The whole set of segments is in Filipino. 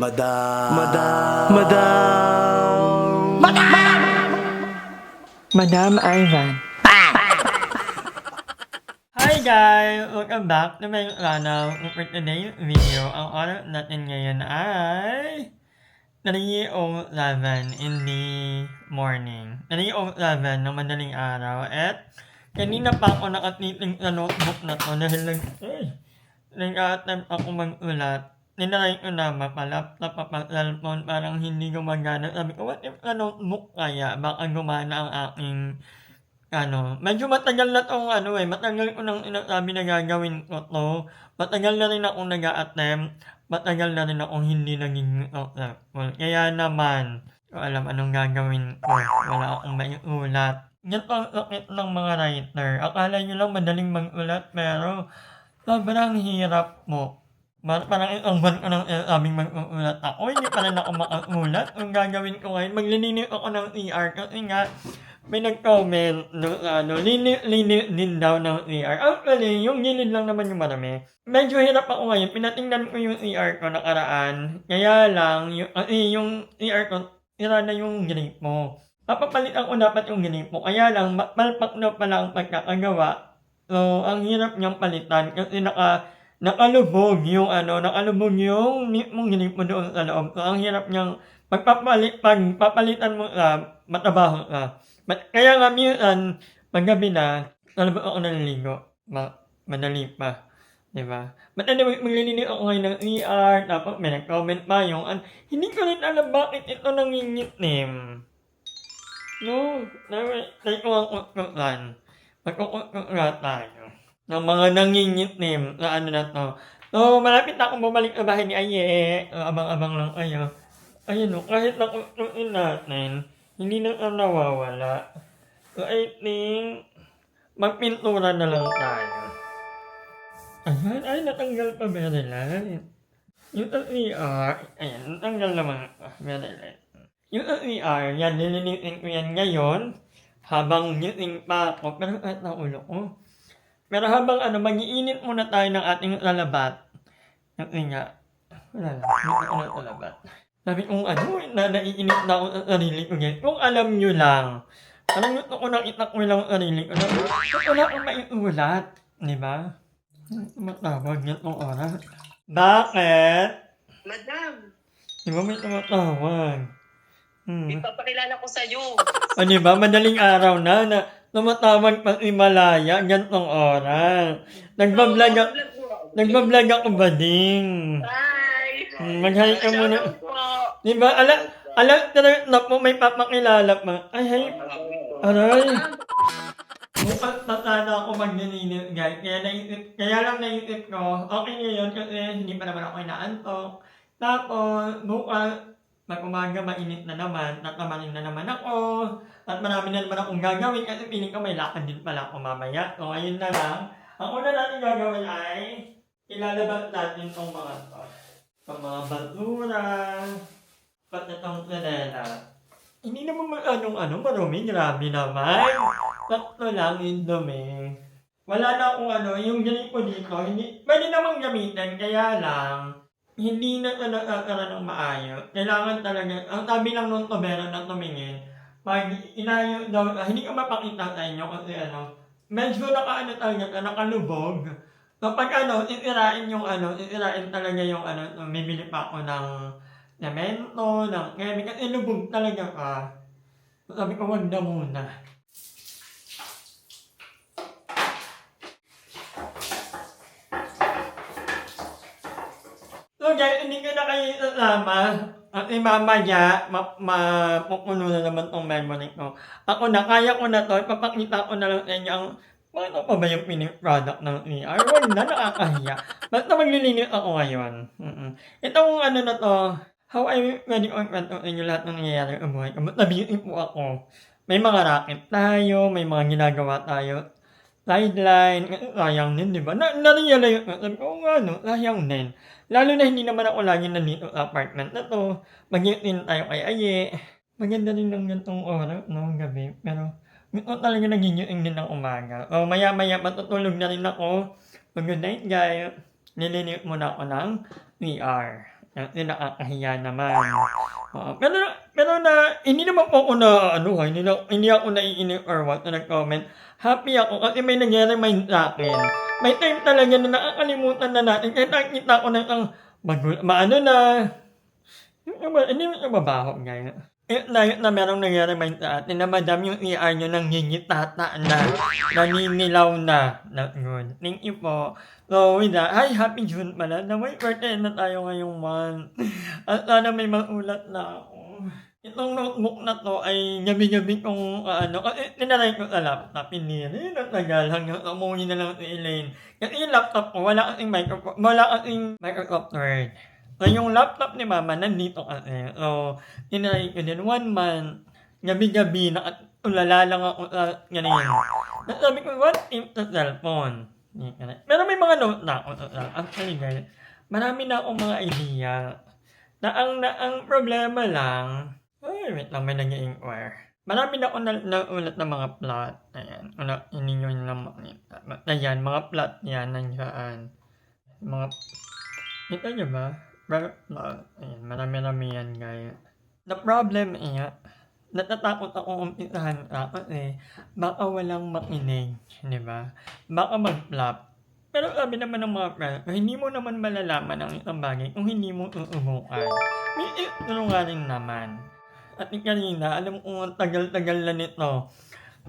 Madam. Madam Ivan. Hi guys! Welcome back to my channel. For today's video, ang oras natin ngayon ay 3:11 in the morning. 3:11 ng madaling araw at kanina pa ako nakatiting sa notebook na to dahil nag-attempt ako mag-ulat. Ninry ko na mapalaptop, mapal-cellphone, parang hindi gumagana. Sabi ko, what if sa notebook kaya? Baka gumana ang aking medyo matagal na tong matagal ko nang sinasabi na gagawin ko 'to. Matagal na rin akong nag-a-attempt, matagal na rin akong hindi naging successful. Kaya naman, di ko alam anong gagawin ko, wala akong maiulat. Ganito ang sakit ng mga writer. Akala niyo lang madaling mag-ulat pero sobrang hirap mo. Parang isang buwan ko nang sinasabing mag-uulat ako, hindi pa rin ako makaulat. Ang gagawin ko ngayon, maglilinis ako ng CR kasi nga may nag-comment linis din daw ng CR. Actually, yung gilid lang naman yung marami. Medyo hirap ako ngayon, pinatingnan ko yung CR ko nakaraan. Kaya lang, yung CR ko, sira na yung grate mo. Papapalitan ko dapat yung grate mo. Kaya lang, palpak na pala ang pagkakagawa. So, ang hirap niyang palitan kasi nakalubog yung mismong grate mo doon sa loob. So, ang hirap niyang pagpapalitan mo matabaho ka. Kaya nga minsan, paggabi na, talabot ako naliligo. Madali pa. Diba? But anyway, maglilinis ako ngayon ng CR, tapos may nag-comment pa yung, hindi ko rin alam bakit ito nangingitim. No, try ko ang kutukan. Magkukutuk nga tayo. Ng mga nangingitim na na to. So, malapit na akong bumalik sa bahay ni Aye. Abang-abang lang kayo. Ayun o, kahit nakutukin natin, hindi na nawawala. So, I think, magpintura na lang tayo. Ayan, ay, natanggal pa very light. Yung LCR, ayan, natanggal naman very light. Yung LCR, yan, nilinisin ko yan ngayon, habang ngiting pa ako, pero kahit na ulo ko. Pero habang mag-iinit muna tayo ng ating lalabat. Kasi nga, wala lang, hindi ko na lalabat. Sabi kong naiinit na ako sa sarili ko guys. Kung alam nyo lang, parang gusto ko nakita ko lang sa sarili ko na wala akong maiulat. Diba? Tumatawag yan itong oras. Bakit? Madam, Diba may tumatawag? ipapakilala ko sa'yo. O diba, madaling araw na tumatawag pa si Malaya, gantong oras. Nagbablog ako ba ding? Hi! Mag-hi ka muna. Shoutout po. Diba, na po may papakilala pa. Ay, hay. Aray. Bukas na sana ako maglilinis, guys. Kaya lang naisip ko, okay ngayon kasi hindi pa naman ako inaantok. Tapos, bukas, mag-umaga mainit na naman, tatamarin na naman ako, at marami na naman akong gagawin kasi piling ko may lakad din pala ako mamaya. So, ayun na lang. Ang una natin gagawin ay, ilalabas natin itong mga to. Itong mga basura, pati itong tsinela. Hindi naman marumi, grabe naman. Sakto lang yung dumi. Wala na akong yung ganit ko dito, pwede namang gamitin, kaya lang, hindi na nakakaroon ng maayos. Kailangan talaga, ang sabi lang nung tubero na tumingin, pag inayo daw, hindi ko mapakita sa inyo kasi medyo talaga, nakalubog. So pag isirain talaga yung bibili pa ako ng semento, ng chemical, ilubog talaga ka. So sabi ko, wag na muna. So guys, hindi ko na kayo isasama. At mamaya, mapupuno na naman tong memory ko. Ako na, kaya ko na to. Ipapakita ko na lang sa inyo ang paano pa ba yung finished product ng ER? Wala na, nakakahiya. Basta maglilinis ako ngayon. Itong na to, how I ready on kwento sa inyo lahat ng nangyayari sa buhay ko. Basta busy po ako. May mga racket tayo, may mga ginagawa tayo. Sideline, sayang din, di ba? Na-realize ko, sabi ko, sayang din. Lalo na hindi naman ako lagi nandito sa apartment na to. Mag-itin tayo kay Aye. Maganda rin ng gantong oras, gabi. Pero, gusto talaga naging din ng umaga. O, maya-maya, matutulog na rin ako. So, good night, guys. Nilinis muna ako ng VR. Kasi nakakahiya naman. Pero hindi naman po ako hindi ako naiinis or what na nag-comment. Happy ako kasi may nagre-remind sa akin. May time talaga na nakakalimutan na natin. Kaya nakikita ko na hindi mo mabaho ngayon. Na merong nagre-remind sa atin na madam yung ER nyo nangingitata na, naninilaw na good. Thank you po. So with that, hi, happy June pala. Na may birthday na tayo ngayong month. At sana may maulat na ako. Itong notebook na to ay gabi-gabi kong kasi tinaray ko sa laptop, pinili ng tagal hanggang umuwi na lang si Elaine. Kasi yung laptop ko, wala kasing Microsoft Word. So yung laptop ni Mama nandito kasi. So, tinaray ko din 1 month, gabi-gabi, ulala lang ako sa ganyan. Sabi ko, what if sa cellphone? Pero may mga note na ako. Actually guys, marami na akong mga idea. Ang problema lang, wait lang, may nag-inquire. Marami na ako naulat na mga plot. Ayan, hindi nyo lang makita. Ayan, mga plot yan, nandiyan. Kita nyo ba? Plot. Ayan, marami-rami yan, guys. The problem is, natatakot ako umpisahan kasi baka walang makinig, di ba? Baka mag-flop. Pero sabi naman ng mga friends, hindi mo naman malalaman ang isang bagay kung hindi mo uubukan. May tulunganin naman. At kanina, alam ko tagal-tagal na nito.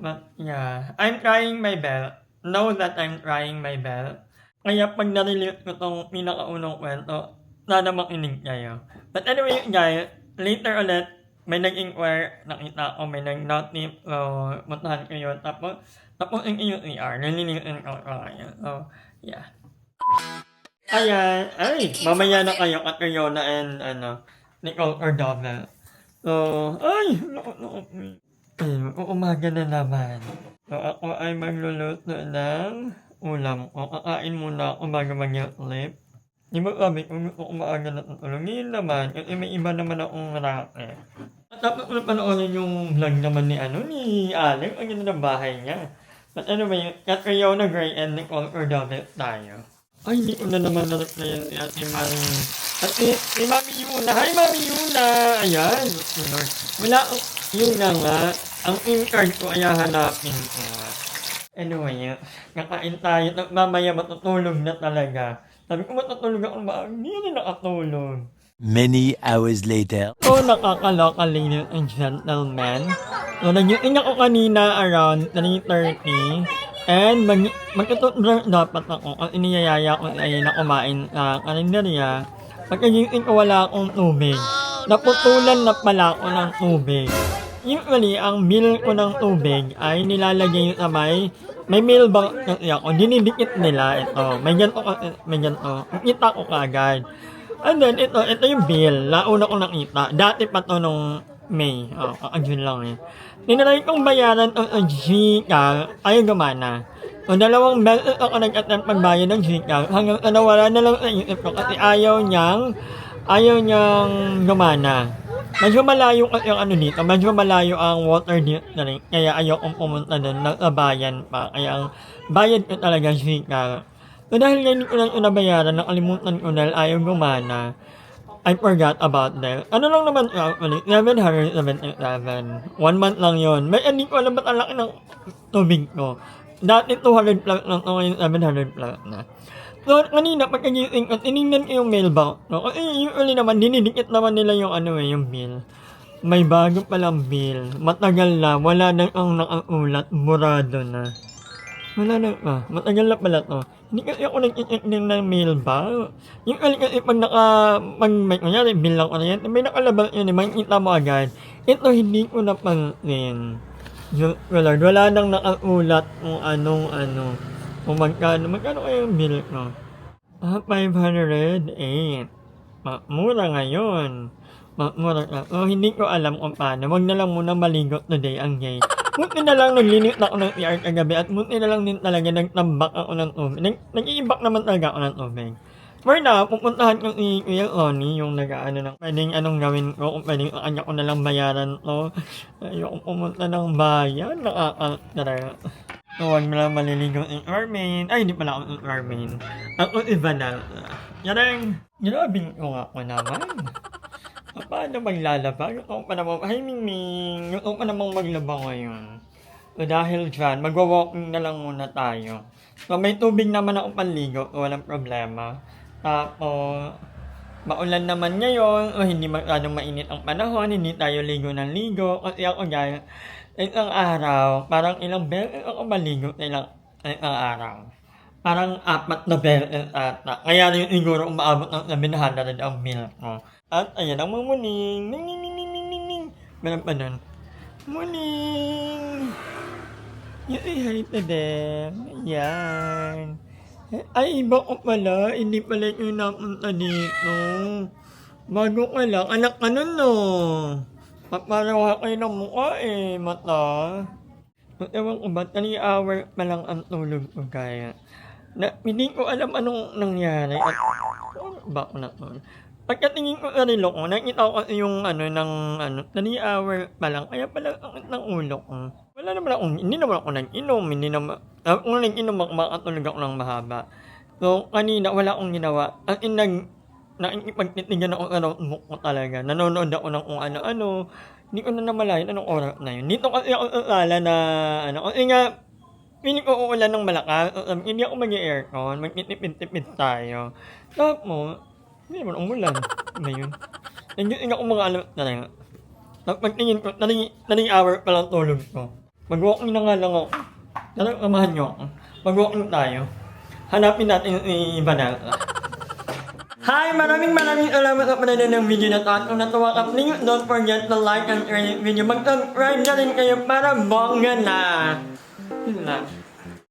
But yeah, I'm trying my best. Know that I'm trying my best. Kaya pag narelate ko itong pinakaunang kwento, sana makinig kayo. But anyway guys, later ulit, may nag-inquire, nakita ko, may nag-notif, so puntahan ko yun. Tapos yung ER, nalilitin ko kayo. So, yeah. Ayan, mamaya na kayo, Catriona and, Nicole Cordova. So, umaga na naman. So, ako ay magluluto ng ulam ko. Kakain muna ako bago mag-sleep. Di ba sabi kung gusto ko maaga na tutulog? Ngayon naman, kasi may iba naman akong racket. At tapos ko panoorin yung vlog naman ni Alec. Ang ganda ng bahay niya. But anyway, Catriona Gray and Nicole Cordova tayo. Ay, hindi ko na naman na-replay si Ate Mami. At si Mami Yuna. Hi, Mami Yuna! Ayan. Wala, yun nga. Ang in-card ko ay hanapin ko. Anyway, kakain tayo. Mamaya matutulog na talaga. Sabi ko matutulog ako ba? Hindi na nakatulog. Many hours later. So, nakakaloka ladies and gentlemen. So, nag-iing ako kanina around 3:30. And magkatutulog dapat ako. Ang iniyayaya ko ay na kumain sa kalendarya. Pagkagising ko wala akong tubig. Naputulan na pala ako ng tubig. Usually, ang meal ko ng tubig ay nilalagay sa may meal bank kasi ako. Dinidikit nila ito. May ganito. Kita ko kagad. And then, ito yung bill. Nauna ko nakita. Dati pa to nung May. Yun lang eh. Tinry kong bayaran ang Gcash. Ayaw gumana. So, 2 beses ako nag-attempt magbayad ng Gcash. Hanggang wala na lang sa isip ko kasi ayaw niyang gumana. Medyo malayo kasi ang dito. Medyo malayo ang water district. Kaya ayaw kong pumunta doon. Nagsabayan pa. Kaya ang bayad ko talaga Gcash. So dahil ngayon ko lang nabayaran, nakalimutan ko dahil ayaw gumana. I forgot about that. Ano lang naman actually, 777. 1 month lang yon. May hindi ko alam ba't ang laki ng tubig ko. Dati 200 plus lang ito, ngayon 700 plus na. So kanina pagkagising ko, tinignan ko yung mailbox. No? Kasi usually naman, dinidikit naman nila yung yung bill. May bago palang bill. Matagal na, wala nang ang nakaulat, burado na. Wala na matagal na pala to. Hindi kasi ako nag-check din ng mailbox. Yung kasi pag may kunyari, bill lang ko na yan, may nakalabas yun, makikita mo agad. Ito hindi ko napansin. Wala nang nakaulat kung kung magkano kayo yung bill ko? 508. Mura ngayon. Mura ka. So, hindi ko alam kung paano. Huwag na lang muna maligot today ang gate. Buti na lang naglinis ako ng ER kagabi at buti na lang din talaga nagtambak ako ng tubig. Nag-iibak naman talaga ako ng tubig. For now, pupuntahan ko si Kuya Ronnie yung ng pwedeng anong gawin ko, kung pwedeng kanya ko na lang bayaran to. Ayoko pumunta ng bayan, nakakatara. Huwag mo lang maliligo in Armin. Ay, hindi pala ako in Armin. Ako iba na. Yan ginabing ko nga ko naman. Paano maglalaba? Yung pa naman, ay Mingming, yung pa namang maglaba ngayon. So dahil dyan, magwa-walking na lang muna tayo. So may tubig naman ako panligo, walang problema. Tapos, maulan naman ngayon, o hindi masyadong mainit ang panahon, hindi tayo ligo ng ligo. Kasi ako guys, isang araw, parang ilang beses ako maligo sa isang araw. Parang 4 na beses ata. Kaya rin siguro umaabot ng 700 ang bill ko. At ayan ang mumuning. Ning ning ning ning ning ning ning. Meron pa nun. Muning! You say hi to them. Ayan. Ay, iba ko pala. Hindi pala yung napunta dito. Bago ka lang. Anak ka nun, no? Paparawa kayo ng mukha eh, mata. Ewan ko ba, 3 hour pa lang ang tulog ko kaya. Hindi ko alam anong nangyari at ba ko na to. Pagkatingin ko sa relo ko, nakita ko yung ng 3 hour pa lang, kaya pala ang ng ulo ko. Wala naman ako, hindi naman ako nag-inom, kung nag-inom ako, makatulog ako ng mahaba. So, kanina wala akong ginawa. At nakikipagtitigan ako sa notebook ko talaga. Nanonood ako ng kung ano-ano. Hindi ko na namalayan anong oras na yun. Dito kasi ako sasala na kasi nga, piling ko uulan ng malakas. Hindi ako mag-aircon, magtitipid-tipid tayo. Tapos, hindi naman umulan. Ano yun? Nag-iing ako mga alam talaga. Tapos pagtingin ko, 3 hour pa lang tulog ko. Mag-walking na nga lang ako. Talagang kamahan nyo ako. Mag-walking tayo. Hanapin natin si Vanessa. Hi! Maraming salamat sa panonood ng video na to. At kung natuwa ka, please don't forget to like and share this video. Mag-subscribe na rin kayo para bongga na. Yun lang.